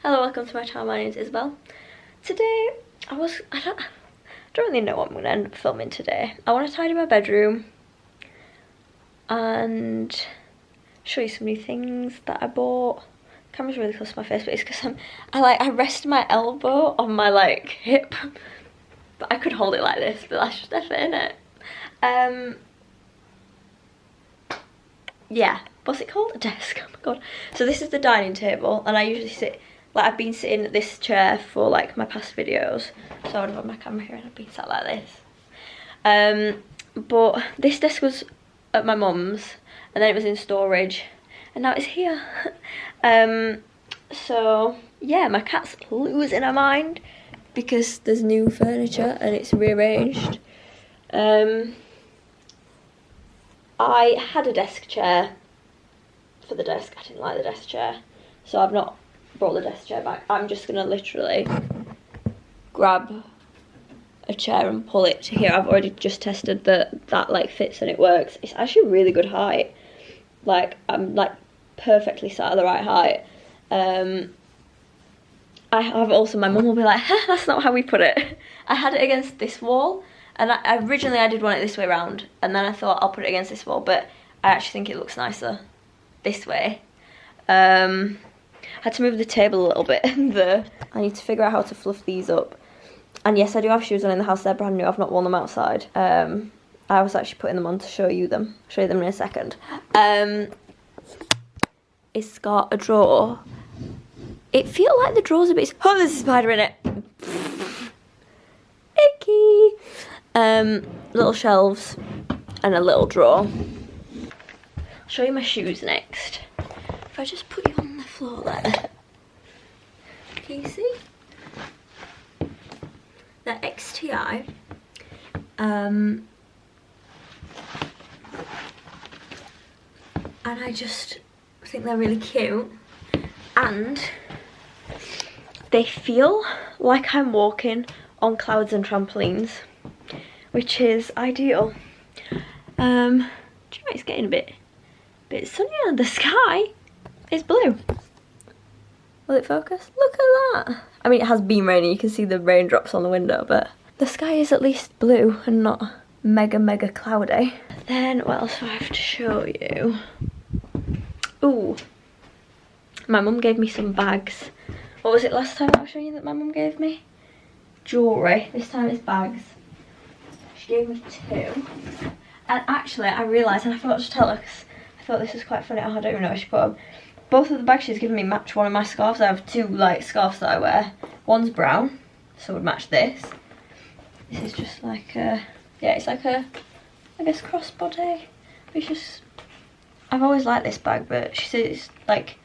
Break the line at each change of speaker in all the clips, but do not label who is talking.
Hello, welcome to my channel. My name is Isobel. Today, I don't really know what I'm going to end up filming today. I want to tidy my bedroom and show you some new things that I bought. The camera's really close to my face, but it's because I rest my elbow on my hip, but I could hold it like this, but that's just effort, innit? Yeah, what's it called? A desk. Oh my god. So this is the dining table, and I usually sit. I've been sitting at this chair for my past videos, so I would have had my camera here and I've been sat like this. But this desk was at my mum's, and then it was in storage, and now it's here. So yeah, my cat's losing her mind because there's new furniture and it's rearranged. I had a desk chair for the desk. I didn't like the desk chair, so I've not brought the desk chair back. I'm just gonna literally grab a chair and pull it to here. I've already just tested that fits and it works. It's actually really good height. I'm perfectly sat at the right height. I have also, my mum will be like, that's not how we put it. I had it against this wall, and originally I did want it this way round, and then I thought I'll put it against this wall, but I actually think it looks nicer this way. I had to move the table a little bit. I need to figure out how to fluff these up. And yes, I do have shoes on in the house. They're brand new. I've not worn them outside. I was actually putting them on to show you them. I'll show you them in a second. It's got a drawer. It feels like the drawer's a bit... Oh, there's a spider in it. Icky. Little shelves and a little drawer. I'll show you my shoes next. If I just put you on the floor there. Can you see? They're XTI. And I just think they're really cute. And they feel like I'm walking on clouds and trampolines, which is ideal. Do you know, it's getting a bit sunny, and the sky is blue. Will it focus? Look at that. I mean, it has been raining. You can see the raindrops on the window, but the sky is at least blue and not mega cloudy. Then what else do I have to show you? Ooh, my mum gave me some bags. What was it last time I was showing you that my mum gave me? Jewellery. This time it's bags. She gave me 2. And actually, I realised, and I forgot to tell her, because I thought this was quite funny. I don't even know where she put them. Both of the bags she's given me match one of my scarves. I have 2 scarves that I wear. One's brown, so it would match this. This is just yeah, it's like a, I guess, crossbody. It's just, I've always liked this bag, but she said it's I don't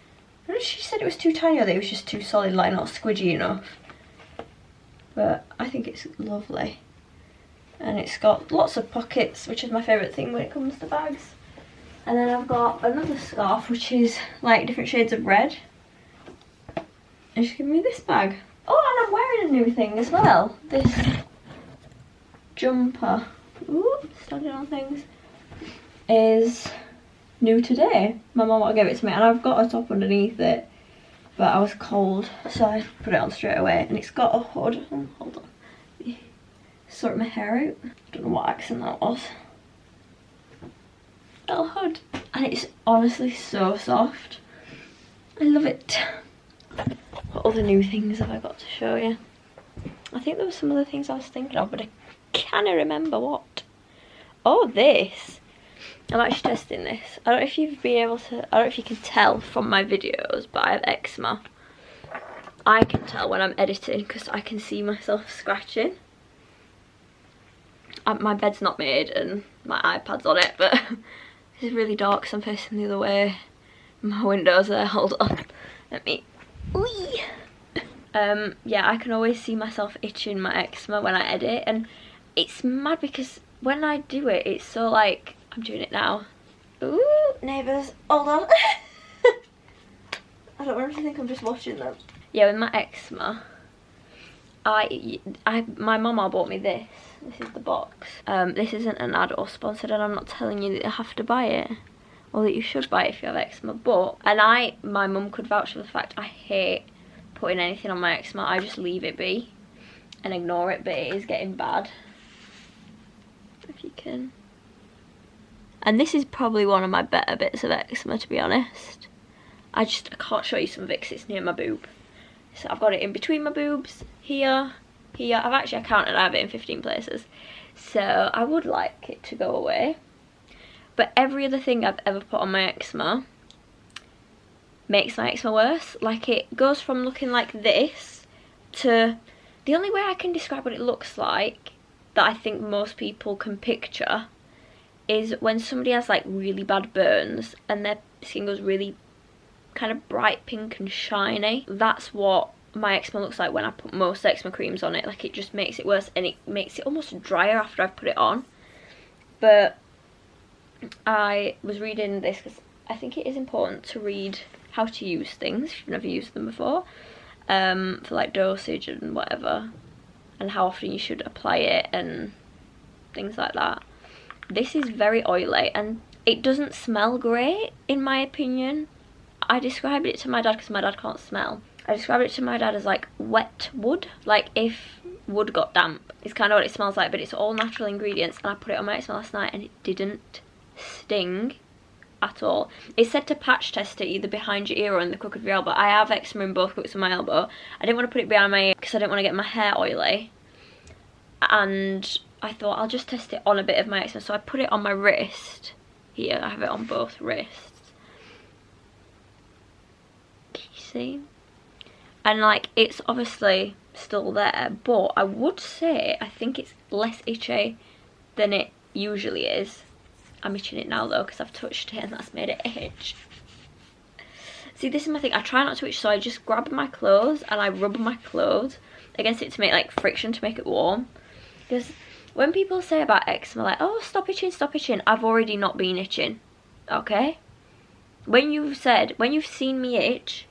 know if she said it was too tiny or that it was just too solid, not squidgy enough. But I think it's lovely. And it's got lots of pockets, which is my favourite thing when it comes to bags. And then I've got another scarf, which is different shades of red. And she's given me this bag. Oh, and I'm wearing a new thing as well. This jumper, ooh, standing on things, is new today. My mum gave it to me, and I've got a top underneath it, but I was cold, so I put it on straight away. And it's got a hood. Oh, hold on. Sort my hair out. I don't know what accent that was. Little hood, and it's honestly so soft. I love it. What other new things have I got to show you? I think there were some other things I was thinking of, but I can't remember what. Oh, this. I'm actually testing this. I don't know if you've been able to, I don't know if you can tell from my videos, but I have eczema. I can tell when I'm editing because I can see myself scratching. My bed's not made and my iPad's on it, but it's really dark because I'm facing the other way. My window's there. Hold on. Let me. Whee! Yeah, I can always see myself itching my eczema when I edit, and it's mad because when I do it, it's so I'm doing it now. Ooh, neighbours, hold on. I don't want them to think I'm just watching them. Yeah, with my eczema, my mama bought me this. This is the box. This isn't an ad or sponsored, and I'm not telling you that you have to buy it. or that you should buy if you have eczema. But, and my mum could vouch for the fact I hate putting anything on my eczema. I just leave it be and ignore it, but it is getting bad. If you can. And this is probably one of my better bits of eczema, to be honest. I can't show you some of it because it's near my boob. So I've got it in between my boobs, here, here. I counted, I have it in 15 places. So I would like it to go away. But every other thing I've ever put on my eczema makes my eczema worse. Like, it goes from looking like this to... The only way I can describe what it looks like, that I think most people can picture, is when somebody has like really bad burns and their skin goes really kind of bright pink and shiny. That's what my eczema looks like when I put most eczema creams on it. Like, it just makes it worse, and it makes it almost drier after I've put it on. But I was reading this because I think it is important to read how to use things if you've never used them before, for like dosage and whatever, and how often you should apply it and things like that. This is very oily and it doesn't smell great, in my opinion. I described it to my dad because my dad can't smell. I described it to my dad as like wet wood, like if wood got damp. It's kind of what it smells like, but it's all natural ingredients, and I put it on my eczema last night and it didn't sting at all. It said to patch test it either behind your ear or in the crook of your elbow. I have eczema in both crooks of my elbow. I didn't want to put it behind my ear because I didn't want to get my hair oily, and I thought I'll just test it on a bit of my eczema. So I put it on my wrist here. I have it on both wrists. Can you see? And like, it's obviously still there, but I would say I think it's less itchy than it usually is. I'm itching it now though because I've touched it and that's made it itch. See, this is my thing. I try not to itch, so I just grab my clothes and I rub my clothes against it to make like friction to make it warm. Because when people say about eczema, like, oh, stop itching, I've already not been itching, okay? When you've seen me itch,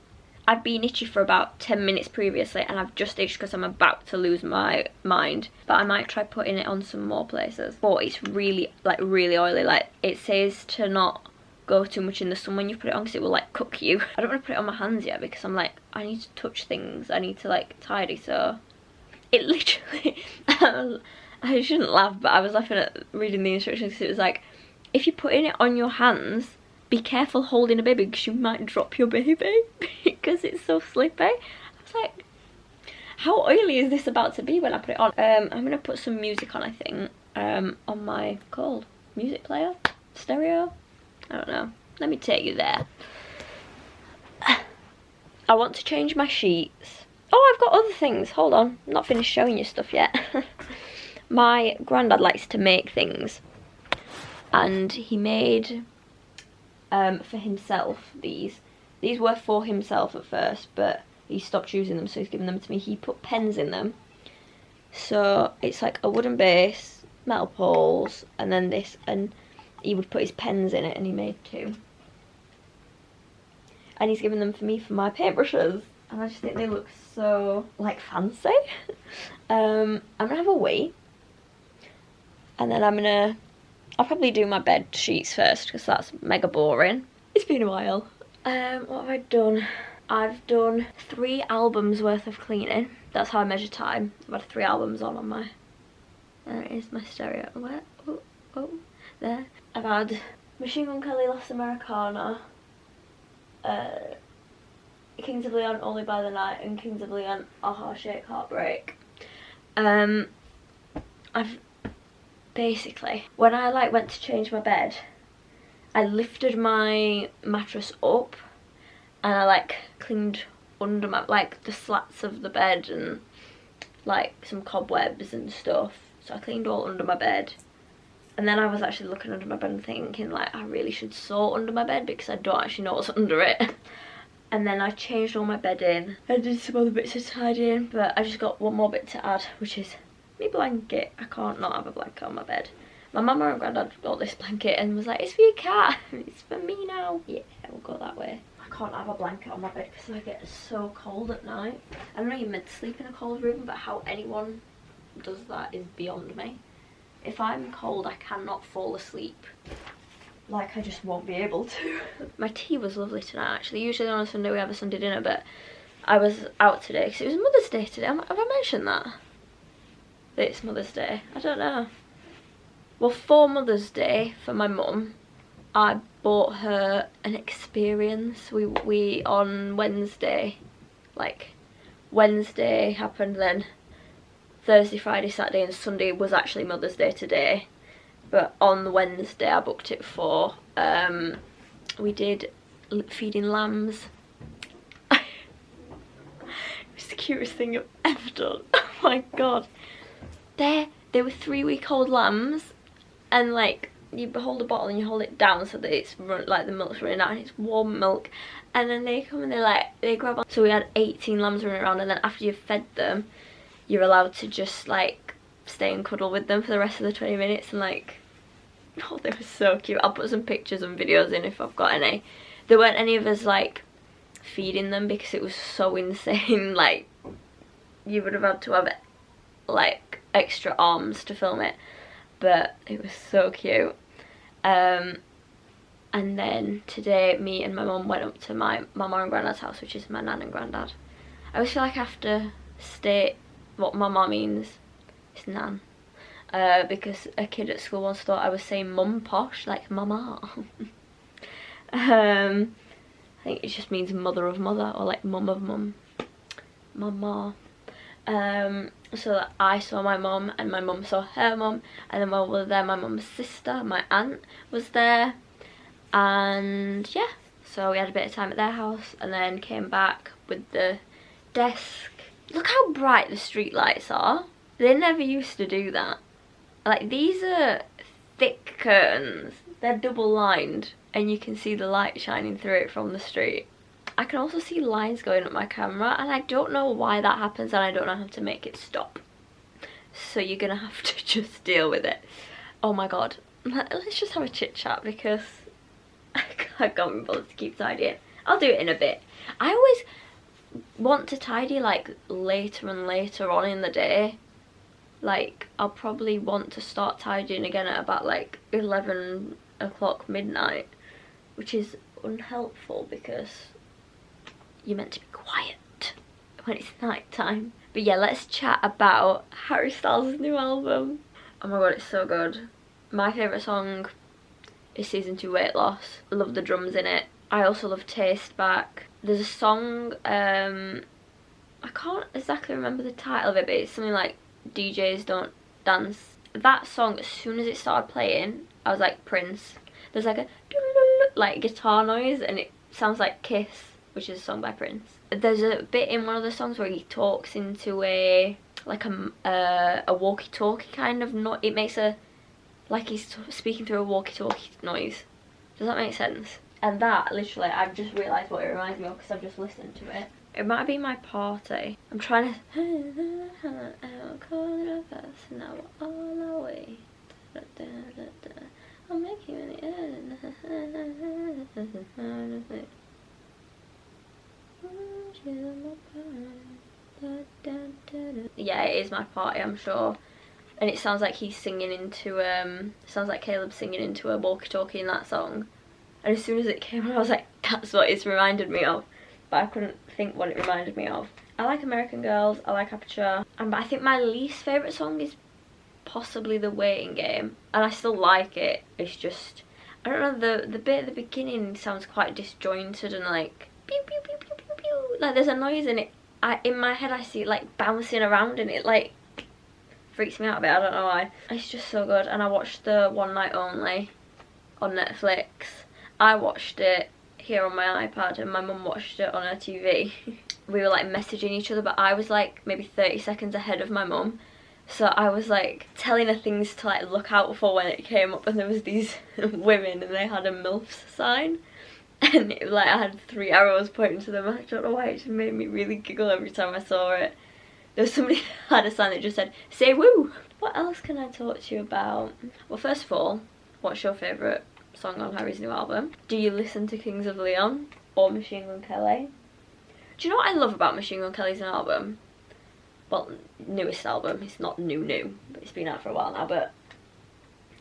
I've been itchy for about 10 minutes previously, and I've just itched because I'm about to lose my mind. But I might try putting it on some more places. But it's really, like, really oily. Like, it says to not go too much in the sun when you put it on because it will, like, cook you. I don't want to put it on my hands yet because I'm like, I need to touch things. I need to, like, tidy, so... It literally... I shouldn't laugh, but I was laughing at reading the instructions because it was like, if you're putting it on your hands, be careful holding a baby because you might drop your baby because it's so slippy. I was like, how oily is this about to be when I put it on? I'm going to put some music on, I think, on my music player, stereo, I don't know. Let me take you there. I want to change my sheets. Oh, I've got other things. Hold on, I'm not finished showing you stuff yet. My granddad likes to make things, and he made for himself these. These were for himself at first, but he stopped using them, so he's given them to me. He put pens in them, so it's like a wooden base, metal poles, and then this, and he would put his pens in it, and he made 2. And he's given them for me for my paintbrushes, and I just think they look so, like, fancy. I'm gonna have a wee. And then I'll probably do my bed sheets first because that's mega boring. It's been a while. What have I done? I've done 3 albums worth of cleaning. That's how I measure time. I've had 3 albums on my... There it is, my stereo. Where? Oh, there. I've had Machine Gun Kelly, Lost Americana, Kings of Leon, Only by the Night, and Kings of Leon, Aha, Shake, Heartbreak. I've... Basically, when I like went to change my bed, I lifted my mattress up and I like cleaned under my, like, the slats of the bed and like some cobwebs and stuff. So I cleaned all under my bed, and then I was actually looking under my bed and thinking like I really should saw under my bed because I don't actually know what's under it. And then I changed all my bedding. I did some other bits of tidying, but I just got one more bit to add, which is my blanket. I can't not have a blanket on my bed. My mama and granddad got this blanket and was like, it's for your cat. It's for me now. Yeah, we'll go that way. I can't have a blanket on my bed because I get so cold at night. I know you're meant to sleep in a cold room, but how anyone does that is beyond me. If I'm cold, I cannot fall asleep. Like, I just won't be able to. My tea was lovely tonight, actually. Usually on a Sunday we have a Sunday dinner, but I was out today because it was Mother's Day today. Have I mentioned that? That it's Mother's Day? I don't know. Well, for Mother's Day, for my mum, I bought her an experience. We on Wednesday, like, Wednesday happened, then Thursday, Friday, Saturday and Sunday was actually Mother's Day today. But on the Wednesday I booked it for, we did feeding lambs. It was the cutest thing I've ever done. Oh my god. They were 3-week-old lambs, and like, you hold a bottle and you hold it down so that it's like the milk's running out and it's warm milk, and then they come and they grab on. So we had 18 lambs running around, and then after you've fed them, you're allowed to just like stay and cuddle with them for the rest of the 20 minutes. And like, oh, they were so cute. I'll put some pictures and videos in if I've got any. There weren't any of us like feeding them because it was so insane. Like, you would have had to have like extra arms to film it, but it was so cute. And then today me and my mum went up to my mum and granddad's house, which is my nan and granddad. I always feel like I have to state what mama means. It's nan. Because a kid at school once thought I was saying mum posh, like mama. I think it just means mother of mother, or like mum of mum. Mama. So I saw my mum and my mum saw her mum, and then while we were there, my mum's sister, my aunt, was there. And yeah, so we had a bit of time at their house and then came back with the desk. Look how bright the street lights are. They never used to do that. Like, these are thick curtains. They're double lined and you can see the light shining through it from the street. I can also see lines going up my camera, and I don't know why that happens, and I don't know how to make it stop. So you're gonna have to just deal with it. Oh my god. Let's just have a chit chat because I can't be bothered to keep tidying. I'll do it in a bit. I always want to tidy like later and later on in the day. Like, I'll probably want to start tidying again at about like 11 o'clock midnight, which is unhelpful because you're meant to be quiet when it's night time. But yeah, let's chat about Harry Styles' new album. Oh my god, it's so good. My favourite song is Season 2 Weight Loss. I love the drums in it. I also love Taste Back. There's a song, I can't exactly remember the title of it, but it's something like DJs Don't Dance. That song, as soon as it started playing, I was like, Prince. There's like a like guitar noise and it sounds like Kiss, which is a song by Prince. There's a bit in one of the songs where he talks into a walkie-talkie kind of noise. It makes a, like he's speaking through a walkie-talkie noise. Does that make sense? And that, literally, I've just realised what it reminds me of because I've just listened to it. It might be my party. I'm trying to... now we're all away. I'm making it. Yeah, it is my party, I'm sure. And it sounds like he's singing into sounds like Caleb's singing into a walkie-talkie in that song. And as soon as it came on, I was like, that's what it's reminded me of. But I couldn't think what it reminded me of. I like American Girls, I like Aperture, but I think my least favourite song is possibly The Waiting Game. And I still like it, it's just, I don't know, the bit at the beginning sounds quite disjointed and like pew pew pew pew pew pew. Like there's a noise in it. In my head I see it like bouncing around and it like freaks me out a bit, I don't know why. It's just so good. And I watched the One Night Only on Netflix. I watched it here on my iPad and my mum watched it on her TV. We were like messaging each other, but I was like maybe 30 seconds ahead of my mum. So I was like telling her things to like look out for when it came up, and there was these women and they had a MILFs sign. And it, like, I had 3 arrows pointing to them. I don't know why, it just made me really giggle every time I saw it. There was somebody that had a sign that just said, say woo! What else can I talk to you about? Well, first of all, what's your favourite song on Harry's new album? Do you listen to Kings of Leon or Machine Gun Kelly? Do you know what I love about Machine Gun Kelly's new album? Well, newest album. It's not new, but it's been out for a while now. But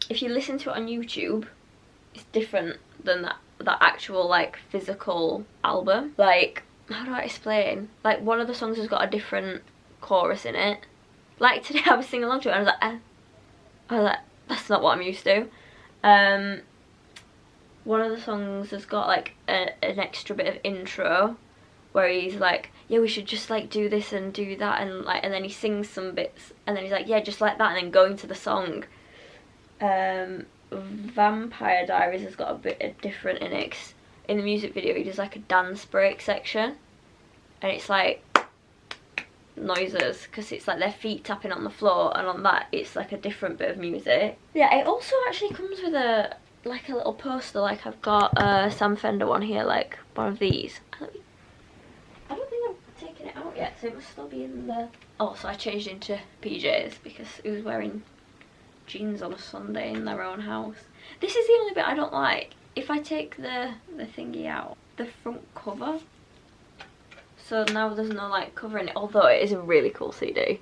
if you listen to it on YouTube, it's different than that actual like physical album. Like how do I explain? Like, one of the songs has got a different chorus in it. Like, today I was singing along to it and I was like, that's not what I'm used to. One of the songs has got like an extra bit of intro where he's like, yeah, we should just like do this and do that, and like, and then he sings some bits and then he's like, yeah, just like that, and then go into the song. Vampire Diaries has got a bit of different in it. In the music video he does like a dance break section and it's like noises because it's like their feet tapping on the floor, and on that it's like a different bit of music. Yeah, it also actually comes with a like a little poster. Like, I've got a Sam Fender one here, like one of these. I don't think I've taken it out yet, so it must still be in the... Oh, so I changed into PJs because it was wearing jeans on a Sunday in their own house. This is the only bit I don't like. If I take the thingy out, the front cover, so now there's no like covering it, although it is a really cool CD.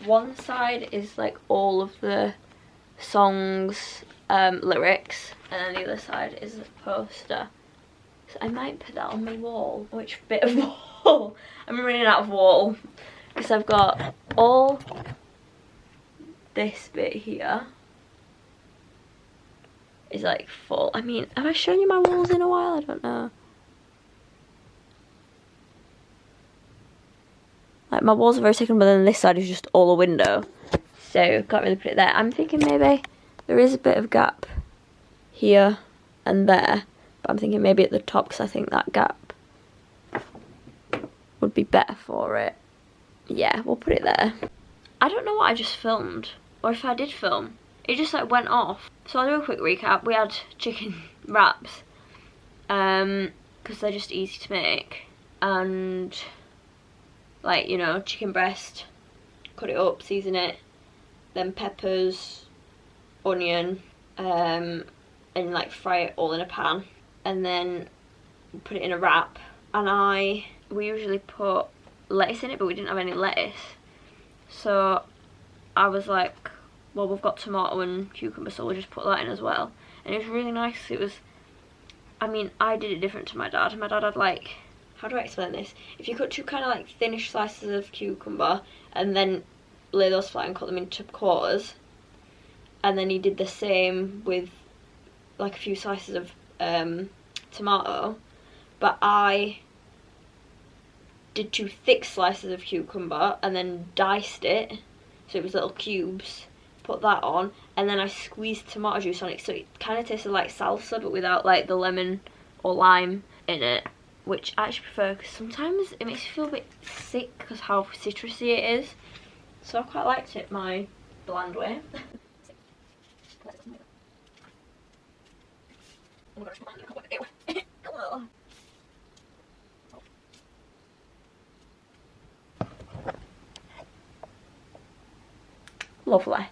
One side is like all of the songs, lyrics, and then the other side is a poster. So I might put that on my wall. Which bit of wall? I'm running out of wall because I've got all this bit here is like full. I mean, have I shown you my walls in a while? I don't know. Like, my walls are very second, but then this side is just all a window, so can't really put it there. I'm thinking maybe there is a bit of gap here and there, but I'm thinking maybe at the top because I think that gap would be better for it. Yeah, we'll put it there. I don't know what I just filmed, or if I did film. It just like went off. So I'll do a quick recap. We had chicken wraps, because they're just easy to make, and like, you know, chicken breast, cut it up, season it, then peppers, onion, and like fry it all in a pan, and then put it in a wrap. And we usually put lettuce in it, but we didn't have any lettuce, so I was like, well, we've got tomato and cucumber, so we'll just put that in as well. And it was really nice. It was, I mean, I did it different to my dad. My dad had like, how do I explain this? If you cut two kind of like thinnish slices of cucumber and then lay those flat and cut them into quarters, and then he did the same with like a few slices of tomato, but I did two thick slices of cucumber and then diced it so it was little cubes, put that on, and then I squeezed tomato juice on it, so it kind of tasted like salsa but without like the lemon or lime in it, which I actually prefer because sometimes it makes me feel a bit sick because how citrusy it is. So I quite liked it my bland way. Lovely.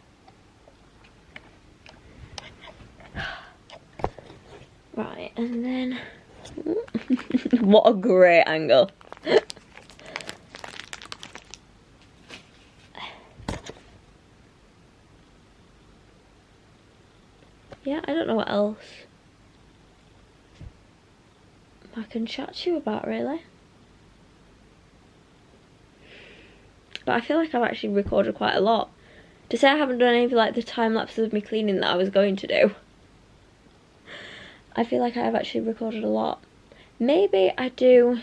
Right, and then what a great angle. Yeah, I don't know what else I can chat to you about really. But I feel like I've actually recorded quite a lot. To say I haven't done any of like the time lapses of me cleaning that I was going to do, I feel like I have actually recorded a lot. Maybe I do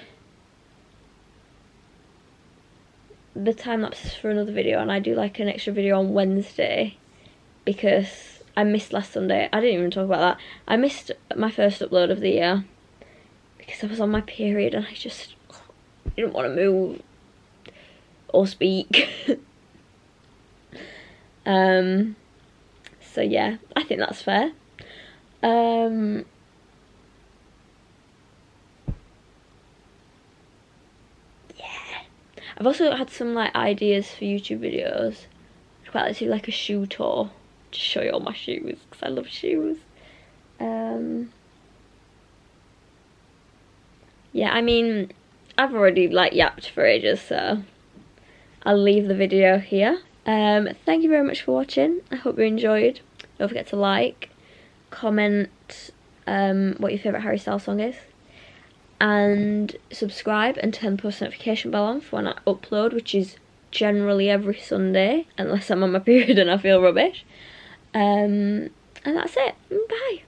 the time lapses for another video and I do like an extra video on Wednesday because I missed last Sunday. I didn't even talk about that. I missed my first upload of the year because I was on my period and I just didn't want to move or speak. So yeah, I think that's fair. Yeah, I've also had some like ideas for YouTube videos. I'd quite like to do like a shoe tour to show you all my shoes because I love shoes. Yeah, I mean, I've already like yapped for ages, so I'll leave the video here. Thank you very much for watching. I hope you enjoyed. Don't forget to like, comment what your favourite Harry Styles song is, and subscribe and turn the post notification bell on for when I upload, which is generally every Sunday, unless I'm on my period and I feel rubbish. And that's it. Bye.